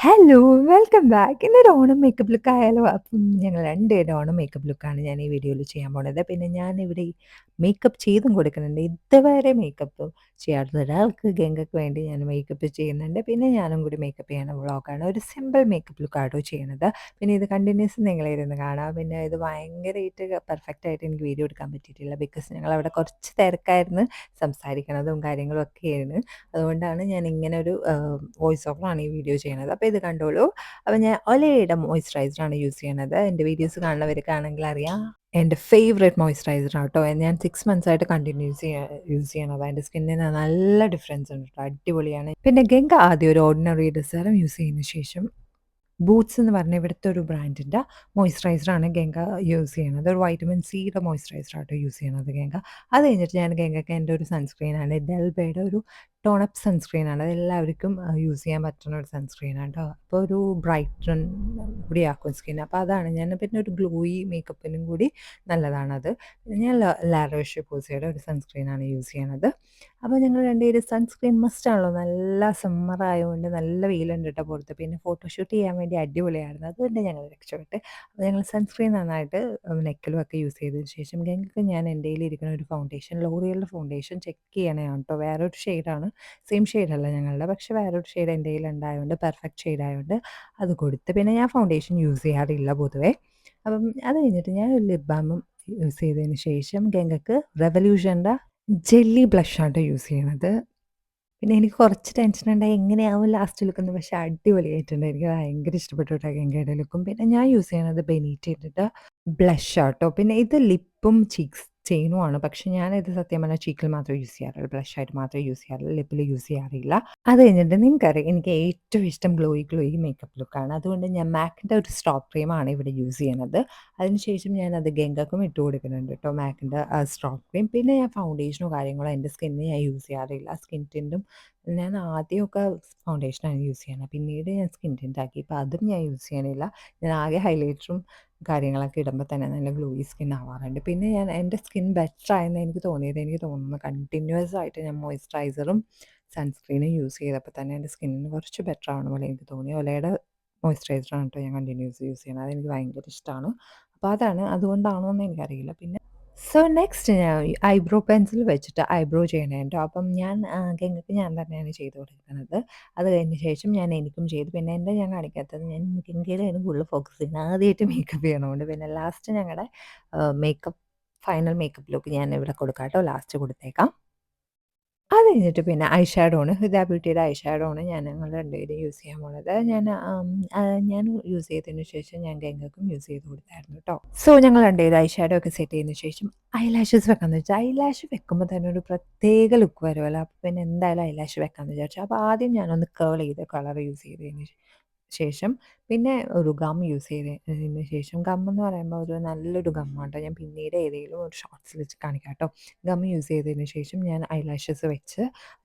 Hello, welcome back. ഇന്നൊരു Onam makeup look ആയാലോ? അപ്പം ഞങ്ങൾ രണ്ടുപേരുടെ ഓണം മേക്കപ്പ് ലുക്കാണ് ഞാൻ ഈ വീഡിയോയിൽ ചെയ്യാൻ പോണത്. പിന്നെ ഞാനിവിടെ ഈ മേക്കപ്പ് ചെയ്തും കൊടുക്കുന്നുണ്ട്. ഇതുവരെ മേക്കപ്പ് ചെയ്യാത്ത ഒരാൾക്ക് ഗംഗയ്ക്ക് വേണ്ടി ഞാൻ മേക്കപ്പ് ചെയ്യുന്നുണ്ട്. പിന്നെ ഞാനും കൂടി മേക്കപ്പ് ചെയ്യണ വ്ളോഗാണ്. ഒരു സിമ്പിൾ മേക്കപ്പ് ലുക്കാട്ടോ ചെയ്യണത്. പിന്നെ ഇത് കണ്ടിന്യൂസ് നിങ്ങളിരുന്ന് കാണാം. പിന്നെ ഇത് ഭയങ്കരമായിട്ട് പെർഫെക്റ്റ് ആയിട്ട് എനിക്ക് വീഡിയോ എടുക്കാൻ പറ്റിയിട്ടില്ല. ബിക്കോസ് ഞങ്ങളവിടെ കുറച്ച് തിരക്കായിരുന്നു, സംസാരിക്കണതും കാര്യങ്ങളും ഒക്കെയായിരുന്നു. അതുകൊണ്ടാണ് ഞാൻ ഇങ്ങനെ ഒരു വോയിസ് ഓവറാണ് ഈ വീഡിയോ ചെയ്യണത്. അപ്പോൾ ഇത് കണ്ടോളൂ. അപ്പോൾ ഞാൻ ഒലേയുടെ മോയ്സ്ചറൈസറാണ് യൂസ് ചെയ്യണത്. എൻ്റെ വീഡിയോസ് കാണുന്നവർക്കാണെങ്കിൽ അറിയാം. എൻ്റെ ഫേവറേറ്റ് മോയ്സ്ചറൈസറാണ് കേട്ടോ. ഞാൻ 6 മന്ത്സായിട്ട് കണ്ടിന്യൂസ് യൂസ് ചെയ്യണതാണ്. എൻ്റെ സ്കിന്നിന് നല്ല ഡിഫറൻസ് ഉണ്ട് കേട്ടോ. അടിപൊളിയാണ്. പിന്നെ ഗംഗ ആദ്യം ഒരു ഓർഡിനറി സെറം യൂസ് ചെയ്തതിന് ശേഷം ബൂട്ട്സ് എന്ന് പറഞ്ഞ ഇവിടുത്തെ ഒരു ബ്രാൻഡിൻ്റെ മോയ്സ്ചറൈസറാണ് ഗംഗ യൂസ് ചെയ്യണത്. ഒരു വൈറ്റമിൻ സിയുടെ മോയ്സ്ചറൈസറാട്ടോ യൂസ് ചെയ്യണത് ഗംഗ. അത് കഴിഞ്ഞിട്ട് ഞാൻ ഗംഗയ്ക്ക് എൻ്റെ ഒരു സൺസ്ക്രീനാണ് ഡെൽബയുടെ ഒരു ടോണപ്പ് സൺസ്ക്രീനാണ്. അത് എല്ലാവർക്കും യൂസ് ചെയ്യാൻ പറ്റുന്ന ഒരു സൺസ്ക്രീനാണ് കേട്ടോ. അപ്പോൾ ഒരു ബ്രൈറ്റൻ കൂടിയാക്കും സ്കിൻ. അപ്പോൾ അതാണ് ഞാൻ പിന്നെ ഒരു ഗ്ലോയി മേക്കപ്പിനും കൂടി നല്ലതാണത്. ഞാൻ ലാറോഷ് പോസയുടെ ഒരു സൺസ്ക്രീനാണ് യൂസ് ചെയ്യണത്. അപ്പോൾ ഞങ്ങൾ രണ്ടുപേരും സൺസ്ക്രീൻ മസ്റ്റാണല്ലോ. നല്ല സമ്മർ ആയതുകൊണ്ട് നല്ല വെയിലുണ്ട് കേട്ടോ പുറത്ത്. പിന്നെ ഫോട്ടോഷൂട്ട് ചെയ്യാൻ വേണ്ടി അടിപൊളിയായിരുന്നു. അതുകൊണ്ട് ഞങ്ങൾ രക്ഷപ്പെട്ട്. അപ്പോൾ ഞങ്ങൾ സൺസ്ക്രീൻ നന്നായിട്ട് നെക്കിലും ഒക്കെ യൂസ് ചെയ്തതിന് ശേഷം ഗംഗയ്ക്ക് ഞാൻ എൻ്റെ കയ്യിലിരിക്കുന്ന ഒരു ഫൗണ്ടേഷൻ ലോറിയലിൻ്റെ ഫൗണ്ടേഷൻ ചെക്ക് ചെയ്യണതാണ് കേട്ടോ. വേറൊരു ഷെയ്ഡാണ്, സെയിം ഷെയ്ഡല്ല ഞങ്ങളുടെ, പക്ഷേ വേറൊരു ഷെയ്ഡ് എൻ്റെ കയ്യിലുണ്ടായതുകൊണ്ട് പെർഫെക്റ്റ് ഷെയ്ഡായതുകൊണ്ട് അത് കൊടുത്ത്. പിന്നെ ഞാൻ ഫൗണ്ടേഷൻ യൂസ് ചെയ്യാറില്ല പൊതുവേ. അപ്പം അത് കഴിഞ്ഞിട്ട് ഞാൻ ഒരു ലിപ് ബാമും യൂസ് ചെയ്തതിന് ശേഷം ഗംഗയ്ക്ക് റെവല്യൂഷൻ്റെ ജെല്ലി ബ്ലഷാട്ടോ യൂസ് ചെയ്യണത്. പിന്നെ എനിക്ക് കുറച്ച് ടെൻഷനുണ്ടായി എങ്ങനെയാവും ലാസ്റ്റ് ലുക്കെന്ന്. പക്ഷേ അടിപൊളിയായിട്ടുണ്ട്. എനിക്ക് ഭയങ്കര ഇഷ്ടപ്പെട്ടു കേട്ടോ ഗംഗയുടെ ലുക്കും. പിന്നെ ഞാൻ യൂസ് ചെയ്യണത് ബെനീറ്റയുടെ ബ്ലഷാട്ടോ. പിന്നെ ഇത് ലിപ്പും ചീക്സ് ചെയിനുമാണ്. പക്ഷേ ഞാനിത് സത്യം പറഞ്ഞാൽ ചീക്കിൽ മാത്രമേ യൂസ് ചെയ്യാറുള്ളൂ. ബ്ലഷായിട്ട് മാത്രമേ യൂസ് ചെയ്യാറുള്ളൂ. ലിപ്പിൽ യൂസ് ചെയ്യാറില്ല. അത് കഴിഞ്ഞിട്ട് നിങ്ങൾക്കറിയാം എനിക്ക് ഏറ്റവും ഇഷ്ടം ഗ്ലോയി മേക്കപ്പ് ലുക്കാണ്. അതുകൊണ്ട് ഞാൻ മാക്കിൻ്റെ ഒരു സ്ട്രോപ്പ് ക്രീമാണ് ഇവിടെ യൂസ് ചെയ്യണത്. അതിനുശേഷം ഞാനത് ഗംഗക്കും ഇട്ട് കൊടുക്കുന്നുണ്ട് കേട്ടോ, മാക്കിൻ്റെ സ്ട്രോപ്പ് ക്രീം. പിന്നെ ഞാൻ ഫൗണ്ടേഷനോ കാര്യങ്ങളോ എൻ്റെ സ്കിന്നിന് ഞാൻ യൂസ് ചെയ്യാറില്ല. സ്കിൻ ടിൻറ്റും ഞാൻ ആദ്യമൊക്കെ ഫൗണ്ടേഷനാണ് യൂസ് ചെയ്യണത്. പിന്നീട് ഞാൻ സ്കിൻ ടിൻറ്റ് ആക്കി. ഇപ്പോൾ അതും ഞാൻ യൂസ് ചെയ്യണില്ല. ഞാൻ ആകെ ഹൈലൈറ്ററും കാര്യങ്ങളൊക്കെ ഇടുമ്പോൾ തന്നെ നല്ല ഗ്ലോയി സ്കിൻ ആവാറുണ്ട്. പിന്നെ ഞാൻ എൻ്റെ സ്കിൻ ബെറ്റർ ആയെന്ന് എനിക്ക് തോന്നുന്നു കണ്ടിന്യൂസ് ആയിട്ട് ഞാൻ മോയ്സ്ചറൈസറും സൺസ്ക്രീനും യൂസ് ചെയ്തപ്പോൾ തന്നെ എൻ്റെ സ്കിന്നിന് കുറച്ച് ബെറ്റർ ആവണ പോലെ എനിക്ക് തോന്നി. ഒലയുടെ മോയ്സ്ചറൈസറാണ് കേട്ടോ ഞാൻ കണ്ടിന്യൂസ് യൂസ് ചെയ്യണത്. അതെനിക്ക് ഭയങ്കര ഇഷ്ടമാണ്. അപ്പോൾ അതാണ്, അതുകൊണ്ടാണോ എന്ന് എനിക്കറിയില്ല. പിന്നെ സോ നെക്സ്റ്റ് ഞാൻ ഐബ്രോ പെൻസിൽ വെച്ചിട്ട് ഐബ്രോ ചെയ്യണേട്ടോ. അപ്പം ഞാൻ ഗംഗയ്ക്ക് ഞാൻ തന്നെയാണ് ചെയ്ത് കൊടുക്കുന്നത്. അത് കഴിഞ്ഞ ശേഷം ഞാൻ എനിക്കും ചെയ്തു. പിന്നെ എൻ്റെ ഞാൻ കാണിക്കാത്തത്, ഞാൻ ഗംഗയിലായിരുന്നു കൂടുതൽ ഫോക്കസ് ചെയ്യുന്നത്. ആദ്യമായിട്ട് മേക്കപ്പ് ചെയ്യണതുകൊണ്ട്. പിന്നെ ലാസ്റ്റ് ഞങ്ങളുടെ മേക്കപ്പ് ഫൈനൽ മേക്കപ്പ് ലുക്ക് ഞാൻ ഇവിടെ കൊടുക്കാം കേട്ടോ. ലാസ്റ്റ് കൊടുത്തേക്കാം. അത് കഴിഞ്ഞിട്ട് പിന്നെ ഐ ഷാഡോ ആണ്. ഹുദ ബ്യൂട്ടിയുടെ ഐ ഷാഡോ ആണ് ഞങ്ങൾ രണ്ടുപേരും യൂസ് ചെയ്യാൻ പോണത്. ഞാൻ യൂസ് ചെയ്തതിന് ശേഷം ഞാൻ ഗംഗയ്ക്കും യൂസ് ചെയ്ത് കൊടുത്തായിരുന്നു കേട്ടോ. സോ ഞങ്ങൾ രണ്ടുപേരും ഐ ഷാഡോ ഒക്കെ സെറ്റ് ചെയ്തതിന് ശേഷം ഐലാഷസ് വെക്കാമെന്ന് വെച്ചാൽ, ഐലാഷ് വെക്കുമ്പോൾ തന്നെ ഒരു പ്രത്യേക ലുക്ക് വരുമല്ലോ. അപ്പോൾ പിന്നെ എന്തായാലും ഐലാഷ് വെക്കാമെന്ന് വിചാരിച്ചു. അപ്പോൾ ആദ്യം ഞാനൊന്ന് കേൾ ചെയ്ത് കളർ യൂസ് ചെയ്തതിന് ശേഷം പിന്നെ ഒരു ഗം യൂസ് ചെയ്തതിന് ശേഷം, ഗം എന്ന് പറയുമ്പോൾ ഒരു നല്ലൊരു ഗമ്മാട്ടോ. ഞാൻ പിന്നീട് ഏതെങ്കിലും ഒരു ഷോർട്സിൽ വെച്ച് കാണിക്കാം കേട്ടോ. ഗം യൂസ് ചെയ്തതിന് ശേഷം ഞാൻ ഐലാഷസ് വെച്ച്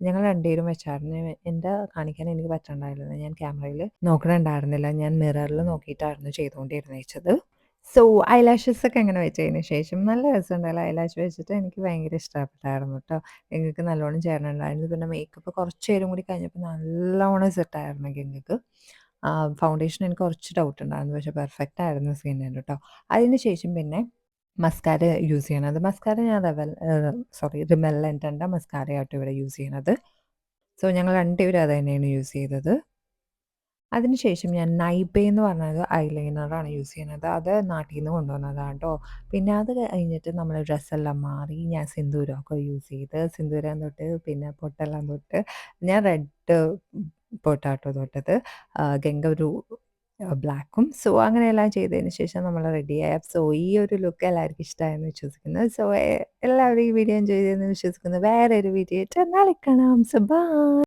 ഞങ്ങൾ രണ്ടുപേരും വെച്ചായിരുന്നു. എൻ്റെ കാണിക്കാൻ എനിക്ക് പറ്റണ്ടായിരുന്നില്ല. ഞാൻ ക്യാമറയിൽ നോക്കണുണ്ടായിരുന്നില്ല. ഞാൻ മിററിൽ നോക്കിയിട്ടായിരുന്നു ചെയ്തുകൊണ്ടിരുന്നത്. സോ ഐലാഷസ് ഒക്കെ അങ്ങനെ വെച്ചതിന് ശേഷം നല്ല രസമുണ്ടല്ലോ ഐലാഷ് വെച്ചിട്ട്. എനിക്ക് ഭയങ്കര ഇഷ്ടപ്പെട്ടായിരുന്നു കേട്ടോ. ഗംഗയ്ക്ക് നല്ലോണം ചേരണുണ്ടായിരുന്നു. പിന്നെ മേക്കപ്പ് കുറച്ച് നേരം കൂടി കഴിഞ്ഞപ്പോൾ നല്ലോണം സെറ്റായിരുന്നു ഗംഗയ്ക്ക്. ഫൗണ്ടേഷൻ എനിക്ക് കുറച്ച് ഡൗട്ട് ഉണ്ടായിരുന്നു, പക്ഷേ പെർഫെക്റ്റ് ആയിരുന്നു സ്കിന്നിന് കേട്ടോ. അതിന് ശേഷം പിന്നെ മസ്കാര യൂസ് ചെയ്യണത്. മസ്കാര ഞാൻ റിമെൽ ലെൻറ്റൻ്റെ മസ്കാരയാട്ടോ ഇവിടെ യൂസ് ചെയ്യണത്. സോ ഞങ്ങൾ രണ്ടുപേരും അത് തന്നെയാണ് യൂസ് ചെയ്തത്. അതിനുശേഷം ഞാൻ നൈബേ എന്ന് പറഞ്ഞൊരു ഐലൈനറാണ് യൂസ് ചെയ്യുന്നത്. അത് നാട്ടിൽ നിന്ന് കൊണ്ടുവന്നതാണ് കേട്ടോ. പിന്നെ അത് കഴിഞ്ഞിട്ട് നമ്മൾ ഡ്രസ്സെല്ലാം മാറി ഞാൻ സിന്ദൂരമൊക്കെ യൂസ് ചെയ്ത്, സിന്ദൂരം തൊട്ട് പിന്നെ പൊട്ടെല്ലാം തൊട്ട് ഞാൻ റെഡ് പൊട്ടാട്ടോ തൊട്ടത്. ഗംഗ ഒരു ബ്ലാക്കും. സോ അങ്ങനെയെല്ലാം ചെയ്തതിന് ശേഷം നമ്മൾ റെഡിയായി. സോ ഈ ഒരു ലുക്ക് എല്ലാവർക്കും ഇഷ്ടമായെന്ന് വിശ്വസിക്കുന്നു. സോ എല്ലാവരും ഈ വീഡിയോ എൻജോയ് ചെയ്തെന്ന് വിശ്വസിക്കുന്നു. വേറെ ഒരു വീഡിയോ ആയിട്ട് നാളെ കാണാം. So by.